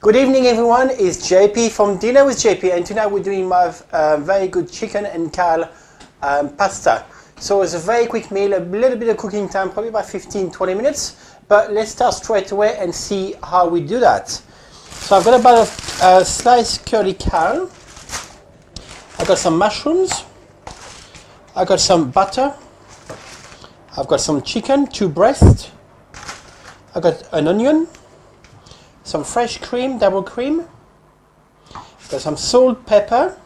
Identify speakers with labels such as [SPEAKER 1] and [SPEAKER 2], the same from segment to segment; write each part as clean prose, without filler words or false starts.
[SPEAKER 1] Good evening everyone, it's JP from Dinner with JP, and tonight we're doing my very good chicken and kale pasta. So it's a very quick meal, a little bit of cooking time, probably about 15-20 minutes, but let's start straight away and see how we do that. So I've got about a sliced curly kale, I've got some mushrooms, I've got some butter, I've got some chicken, 2 breasts, I've got an onion, some fresh cream, double cream, got some salt, pepper,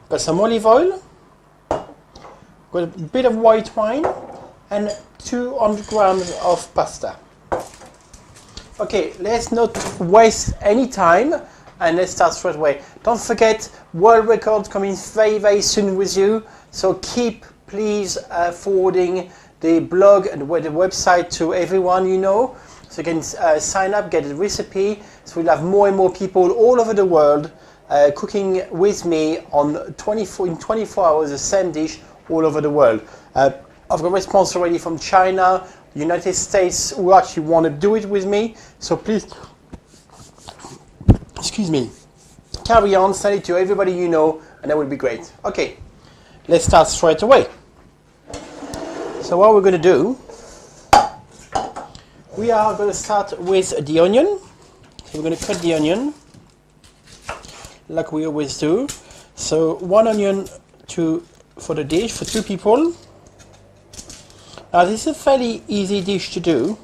[SPEAKER 1] got some olive oil, got a bit of white wine, and 200 grams of pasta. Okay, let's not waste any time and let's start straight away. Don't forget, world record coming very soon with you, so keep please forwarding the blog and the website to everyone you know, so you can sign up, get a recipe, so we'll have more and more people all over the world cooking with me in 24 hours the same dish all over the world. I've got response already from China, United States, who actually want to do it with me, so please, excuse me, carry on, send it to everybody you know, and that will be great. Okay, let's start straight away. So what we're going to do, we are going to start with the onion. So we're going to cut the onion like we always do. So 1 onion for the dish for 2 people. Now this is a fairly easy dish to do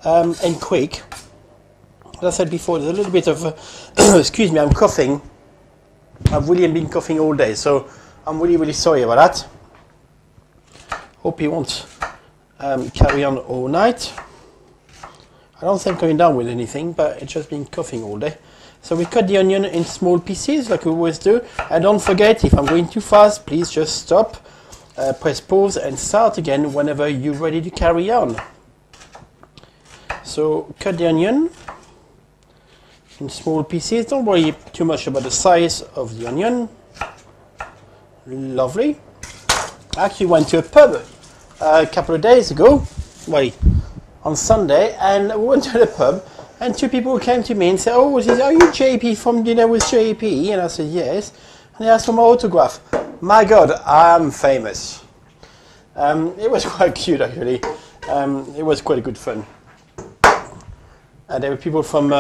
[SPEAKER 1] and quick. As I said before, there's a little bit of excuse me, I'm coughing. I've really been coughing all day, so I'm really sorry about that. Hope you won't carry on all night. I don't think I'm going down with anything, but it's just been coughing all day. So we cut the onion in small pieces like we always do. And don't forget, if I'm going too fast, please just stop, press pause and start again whenever you're ready to carry on. So cut the onion in small pieces. Don't worry too much about the size of the onion. Lovely. I actually went to a pub a couple of days ago, on Sunday, and we went to the pub and 2 people came to me and said, "Oh, are you JP from Dinner with JP?" And I said, "Yes." And they asked for my autograph. My God, I'm famous. It was quite cute actually. It was quite a good fun. And there were people from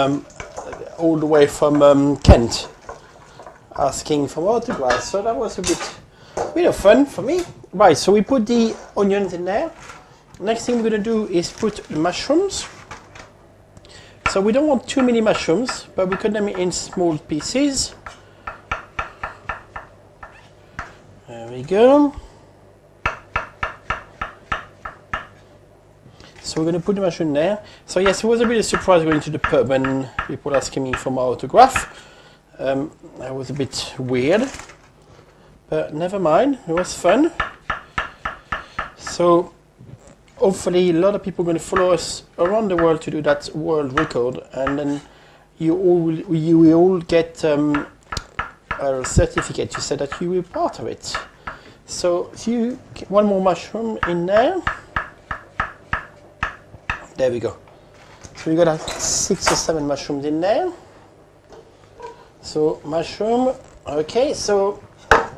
[SPEAKER 1] all the way from Kent asking for autographs, so that was a bit of fun for me. Right, so we put the onions in there. Next thing we're going to do is put the mushrooms. So we don't want too many mushrooms, but we cut them in small pieces. There we go. So we're going to put the mushroom there. So yes, it was a bit of a surprise going to the pub and people asking me for my autograph. That was a bit weird, but never mind, it was fun. So hopefully a lot of people are going to follow us around the world to do that world record, and then you will all get a certificate to say that you were part of it. So if you get 1 more mushroom in there. There we go. So we got 6 or 7 mushrooms in there. So mushroom, okay, so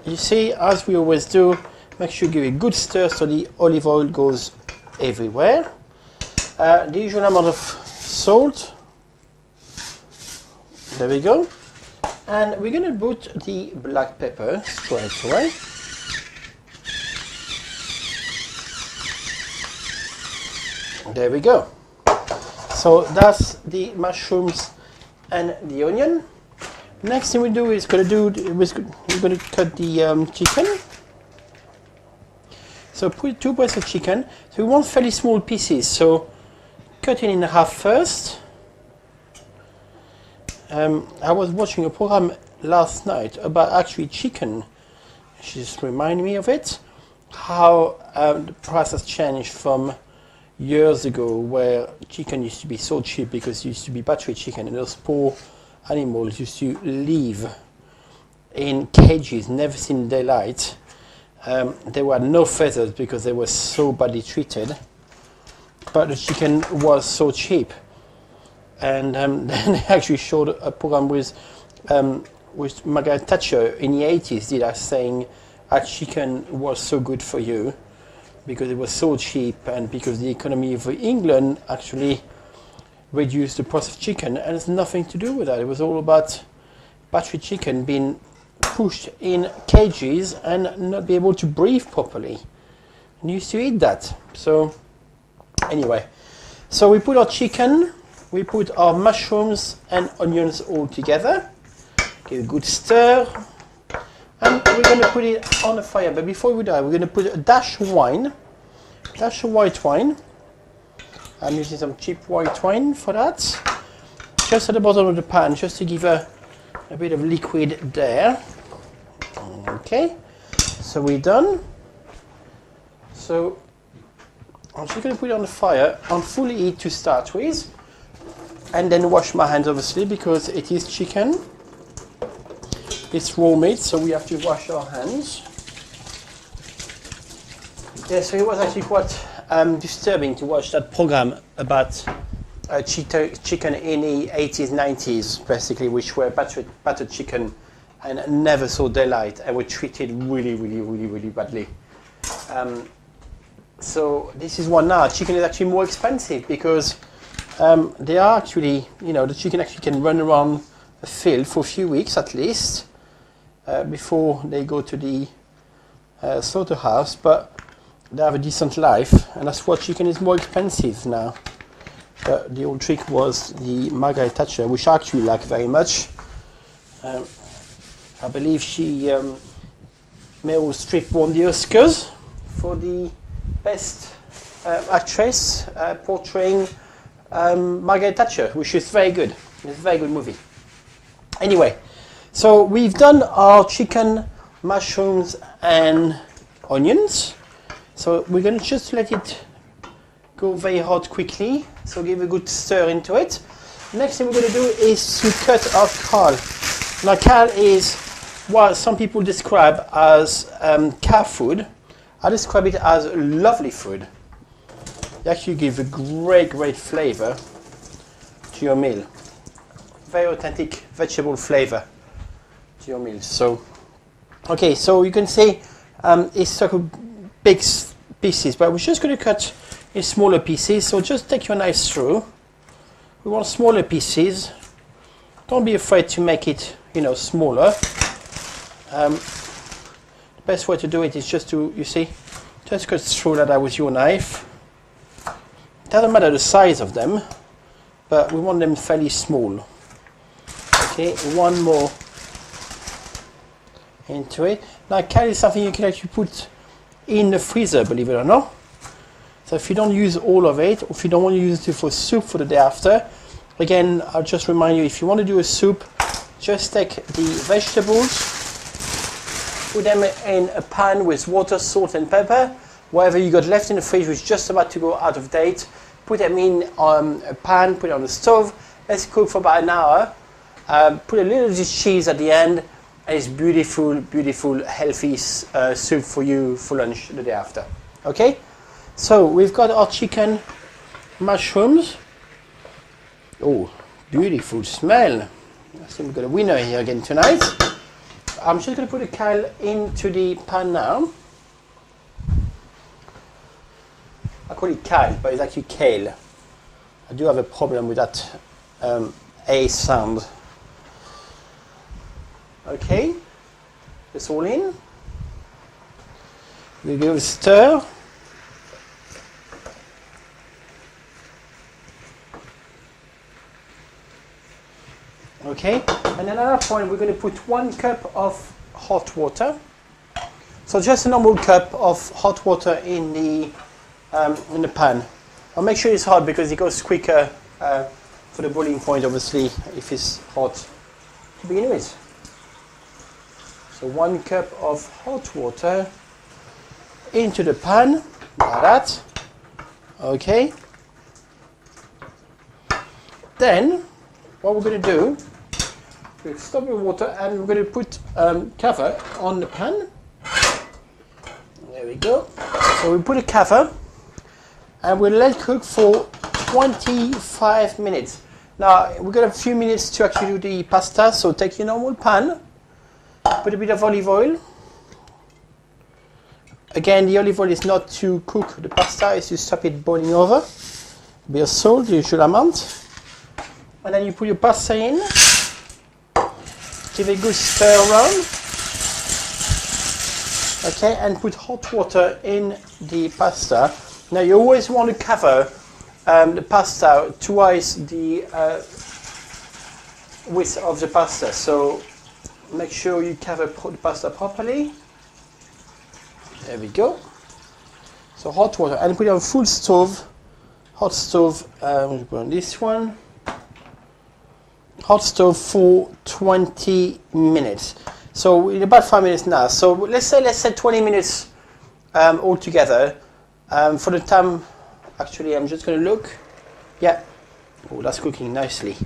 [SPEAKER 1] you see, as we always do, make sure you give it a good stir so the olive oil goes everywhere. The usual amount of salt. There we go. And we're going to put the black pepper straight away. There we go. So that's the mushrooms and the onion. Next thing we do is we're going to cut the chicken. So put 2 breasts of chicken. So we want fairly small pieces. So cut it in half first. I was watching a program last night about actually chicken. She just reminded me of it. How the price has changed from years ago, where chicken used to be so cheap because it used to be battery chicken, and those poor animals used to live in cages, never seen daylight. There were no feathers because they were so badly treated, but the chicken was so cheap. and then they actually showed a program with Margaret Thatcher in the 80s did us saying that chicken was so good for you because it was so cheap and because the economy of England actually reduced the price of chicken, and it's nothing to do with that. It was all about battery chicken being pushed in cages and not be able to breathe properly. And you used to eat that. So anyway, so we put our chicken, we put our mushrooms and onions all together. Give a good stir, and we're going to put it on the fire. But before we do that, we're going to put a dash of white wine. I'm using some cheap white wine for that. Just at the bottom of the pan, just to give a bit of liquid there. Okay, so we're done. So I'm just going to put it on the fire on full heat to start with, and then wash my hands obviously because it is chicken. It's raw meat, so we have to wash our hands. Yeah, so it was actually quite disturbing to watch that program about chicken in the 80s, 90s, basically, which were battered chicken and never saw daylight and were treated really, really, really, really badly. So this is one now. Chicken is actually more expensive because they are actually, the chicken actually can run around a field for a few weeks at least before they go to the slaughterhouse, but they have a decent life, and that's why chicken is more expensive now. But the old trick was the Margaret Thatcher, which I actually like very much. I believe she, Meryl Streep won the Oscars for the best actress portraying Margaret Thatcher, which is very good. It's a very good movie. Anyway, so we've done our chicken, mushrooms and onions. So we're going to just let it go very hot quickly. So give a good stir into it. Next thing we're going to do is to cut our kale. Now kale is what some people describe as cow food. I describe it as lovely food. It actually gives a great, great flavor to your meal. Very authentic vegetable flavor to your meal. So, okay, so you can see it's sort of big pieces, but we're just going to cut in smaller pieces. So just take your knife through. We want smaller pieces. Don't be afraid to make it, smaller. The best way to do it is just to, just cut through that with your knife. It doesn't matter the size of them, but we want them fairly small. Okay, one more into it. Now, kale is something you can actually put in the freezer, believe it or not. So if you don't use all of it, or if you don't want to use it for soup for the day after, again, I'll just remind you, if you want to do a soup, just take the vegetables, put them in a pan with water, salt and pepper, whatever you got left in the fridge which is just about to go out of date, put them in a pan, put it on the stove, let's cook for about an hour, put a little bit of cheese at the end, and it's beautiful, beautiful, healthy soup for you for lunch the day after. Okay? So we've got our chicken, mushrooms. Oh, beautiful smell. I think we've got a winner here again tonight. I'm just going to put the kale into the pan now. I call it kale, but it's actually kale. I do have a problem with that A sound. Okay, it's all in. We give a stir. Okay, and then at that point we're going to put 1 cup of hot water. So just a normal cup of hot water in the pan. I'll make sure it's hot because it goes quicker for the boiling point, obviously, if it's hot to begin with. So 1 cup of hot water into the pan, like that. Okay. Then what we're going to do, we'll stop the water and we're going to put cover on the pan. There we go. So we put a cover and we'll let it cook for 25 minutes. Now we've got a few minutes to actually do the pasta, so take your normal pan, put a bit of olive oil. Again, the olive oil is not to cook the pasta, it's to stop it boiling over. A bit of salt, the usual amount. And then you put your pasta in, give it a good stir around. Okay, and put hot water in the pasta. Now you always want to cover the pasta twice the width of the pasta. So make sure you cover the pasta properly. There we go. So hot water, and put it on full stove. Hot stove. We'll put on this one. Hot stove for 20 minutes. So in about 5 minutes now. So let's say 20 minutes altogether. For the time, actually, I'm just going to look. Yeah. Oh, that's cooking nicely.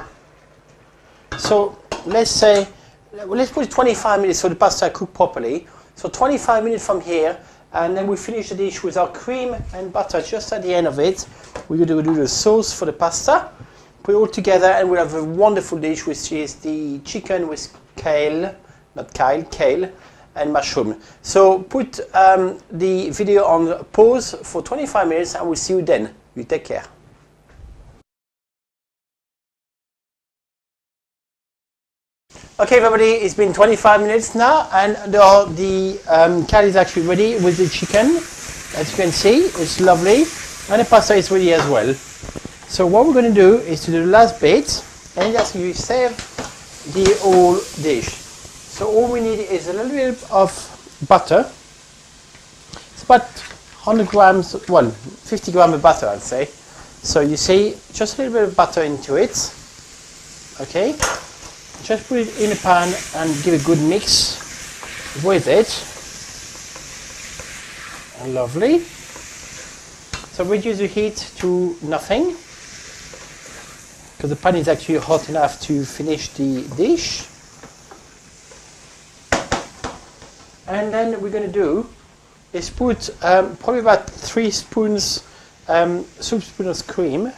[SPEAKER 1] So let's put it 25 minutes so the pasta cook properly. So 25 minutes from here, and then we finish the dish with our cream and butter just at the end of it. We're going to do the sauce for the pasta. Put it all together, and we'll have a wonderful dish, which is the chicken with kale. Not kale and mushroom. So put the video on pause for 25 minutes and we'll see you then. You take care. Okay everybody, it's been 25 minutes now and the kale is actually ready with the chicken. As you can see, it's lovely. And the pasta is ready as well. So what we're going to do is to do the last bit and just you serve the whole dish. So all we need is a little bit of butter. It's about 100 grams, well, 50 grams of butter, I'd say. So you see, just a little bit of butter into it. Okay. Just put it in a pan and give a good mix with it. Lovely. So reduce the heat to nothing, because the pan is actually hot enough to finish the dish. And then we're going to do is put probably about 3 spoons, soup spoons of cream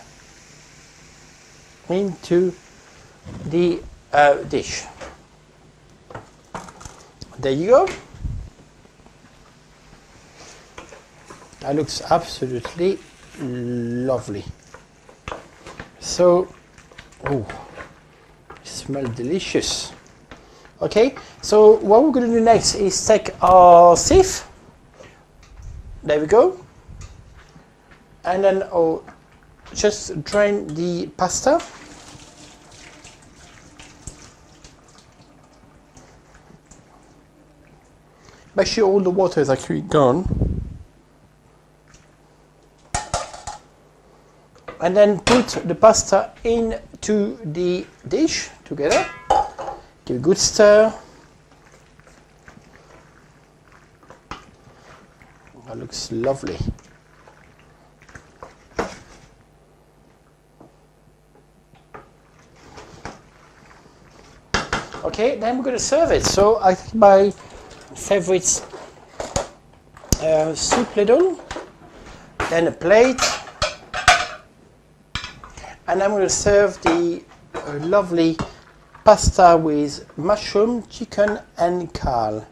[SPEAKER 1] into the dish. There you go. That looks absolutely lovely. So, oh, it smells delicious. Okay, so what we're going to do next is take our sieve. There we go. And then just drain the pasta. Make sure all the water is actually gone. And then put the pasta into the dish together. Give a good stir. That looks lovely. Okay, then we're going to serve it. So I think my favorite soup ladle, then a plate, and I'm going to serve the lovely pasta with mushroom, chicken and kale.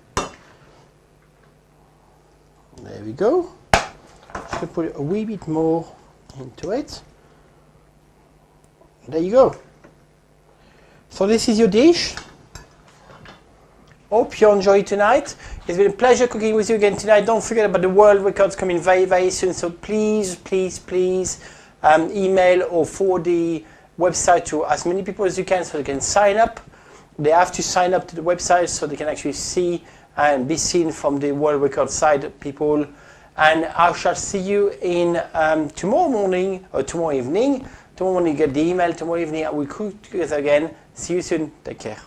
[SPEAKER 1] There we go. Just put a wee bit more into it. There you go. So this is your dish. Hope you enjoyed tonight. It's been a pleasure cooking with you again tonight. Don't forget about the world records coming very, very soon. So please, please, please email or forward the website to as many people as you can so they can sign up. They have to sign up to the website so they can actually see and be seen from the world record side people. And I shall see you in tomorrow morning or tomorrow evening. Tomorrow morning you get the email. Tomorrow evening we cook together again. See you soon. Take care.